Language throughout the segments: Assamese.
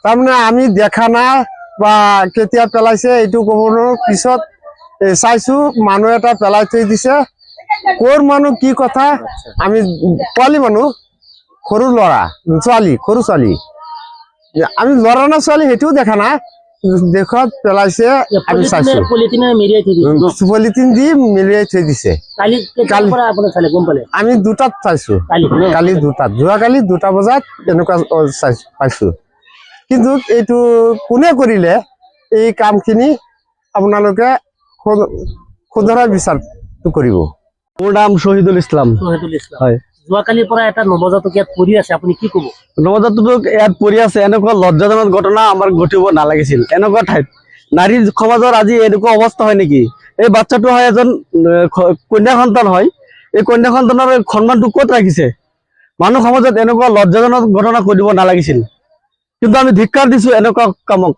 তাৰমানে আমি দেখা নাই বা কেতিয়া পেলাইছে এইটো ক'ব নোৱাৰো পিছত চাইছো মানুহ এটা পেলাই থৈ দিছে কোৰ মানুহ কি কথা আমি পোৱালি মানুহ সৰু ল'ৰা ছোৱালী সৰু ছোৱালী আমি ল'ৰা না ছোৱালী সেইটোও দেখা নাই দেখত পেলাইছে আমি চাইছো পলিথিন দি মেৰিয়াই থৈ দিছে আমি দুটাত চাইছো কালি দুটাত যোৱাকালি 2টা বজাত এনেকুৱা পাইছো কিন্তু এইটো কোনে কৰিলে এই কামখিনি আপোনালোকে খুদৰা বিচাৰটো কৰিব মোৰ নাম শহীদুল ইছলাম হয় যোৱাকালিৰ পৰা এটা নৱজাতক ইয়াত পৰি আছে আপুনি কি ক'ব নৱজাতক ইয়াত পৰি আছে এনেকুৱা লজ্জাজনক ঘটনা আমাৰ ঘটিব নালাগিছিল এনেকুৱা ঠাইত নাৰী সমাজৰ আজি এনেকুৱা অৱস্থা হয় নেকি এই বাচ্চাটো হয় এজন কন্যা সন্তান হয় এই কন্যা সন্তানৰ সন্মানটো ক'ত ৰাখিছে মানুহ সমাজত এনেকুৱা লজ্জাজনক ঘটনা ঘটিব নালাগিছিল কিন্তু আমি ধিক্কাৰ দিছো এনেকুৱা কামক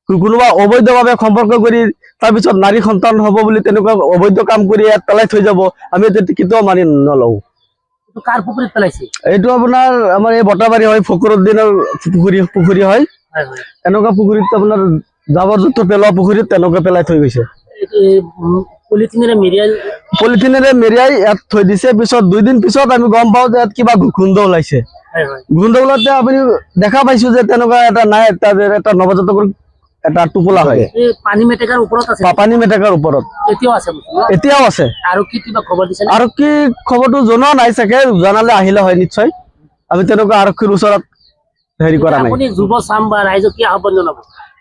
কোনোবা অবৈধভাৱে সম্পৰ্ক কৰি তাৰপিছত নাৰী সন্তান হ'ব বুলি তেনেকুৱা অবৈধ কাম কৰি ইয়াত পেলাই থৈ যাব আমি কেতিয়াও মানি নলওঁ কাৰ পুখুৰীত পেলাইছে এইটো আপোনাৰ আমাৰ এই বটাবাৰী হয় ফকৰুদ্দিনৰ পুখুৰী হয় এনেকুৱা পুখুৰীত আপোনাৰ জাবৰ জোঁথৰ পেলোৱা পুখুৰীত তেনেকুৱা পেলাই থৈ গৈছে পলিথিনেৰে মেৰিয়াই ইয়াত থৈ দিছে পিছত 2 দিন পিছত আমি গম পাওঁ যে ইয়াত কিবা গোন্ধ ওলাইছে গোন্ধ ওলাওঁতে আপুনি দেখা পাইছো যে তেনেকুৱা এটা নাই এটা নৱজাতকৰ এটা টোপোলা হয় পানী মেটেকাৰ ওপৰত আছে পানী মেটেকাৰ ওপৰত এতিয়াও আছে আৰু কি কিবা খবৰ দিছে আৰু কি খবৰটো জনোৱা নাই চাগে জনালে আহিলে হয় নিশ্চয় আমি তেনেকুৱা আৰক্ষীৰ ওচৰত হেৰি কৰা নাই আপুনি যুৱ চাম বা ৰাইজক কি আহ্বান জনাব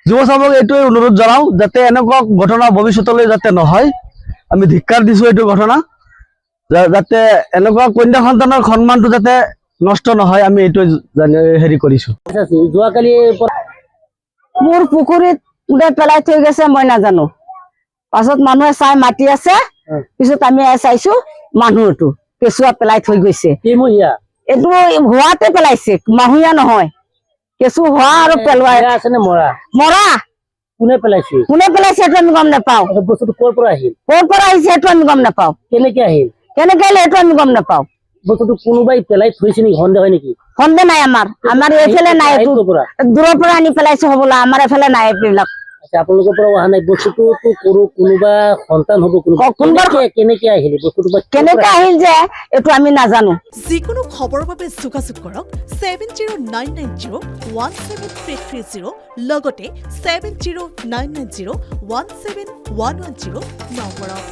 যুৱ চামক এইটোৱে অনুৰোধ জনাও যাতে এনেকুৱা ঘটনা ভৱিষ্যতলৈ যাতে নহয় আমি ধিক্কাৰ দিছো এইটো ঘটনা যাতে এনেকুৱা কন্যা সন্তানৰ সন্মানটো যাতে নষ্ট নহয় আমি এইটো হেৰি কৰিছো যোৱাকালি মোৰ পুখুৰীত কোনে পেলাই থৈ গৈছে মই নাজানো পাছত মানুহে চাই মাতি আছে পিছত আমি চাইছো মানুহটো কেঁচুৱা পেলাই থৈ গৈছে এইটো হোৱাতে পেলাইছে মাহুয়া নহয় কেঁচু হোৱা আৰু পেলোৱা মৰা কোনে পেলাইছে সেইটো আমি গম নাপাওঁ বস্তুটো ক'ৰ পৰা আহিছে সেইটো আমি গম নাপাওঁ কেনেকে আহিল সেইটো আমি গম নাপাওঁ বস্তুটো কোনোবাই পেলাই থৈছে নেকি সন্দেহ হয় নেকি সন্দেহ নাই আমাৰ এইফালে নাই দূৰৰ পৰা আনি পেলাইছে হবলা আমাৰ এইফালে নাই এইবিলাক আপোনালোকৰ পৰা অহা নাই বস্তুটো কোনোবা সন্তান হ'ব কেনেকে আহিল বস্তুটো কেনেকে আহিল যে এইটো আমি নাজানো যিকোনো খবৰৰ বাবে যোগাযোগ কৰক 7099017330 লগতে 7099017110 নম্বৰত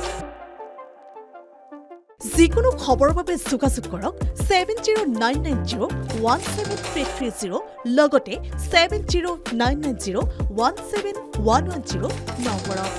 যিকোনো খবৰৰ বাবে যোগাযোগ কৰক 7099017330 লগতে 7099017110 নম্বৰত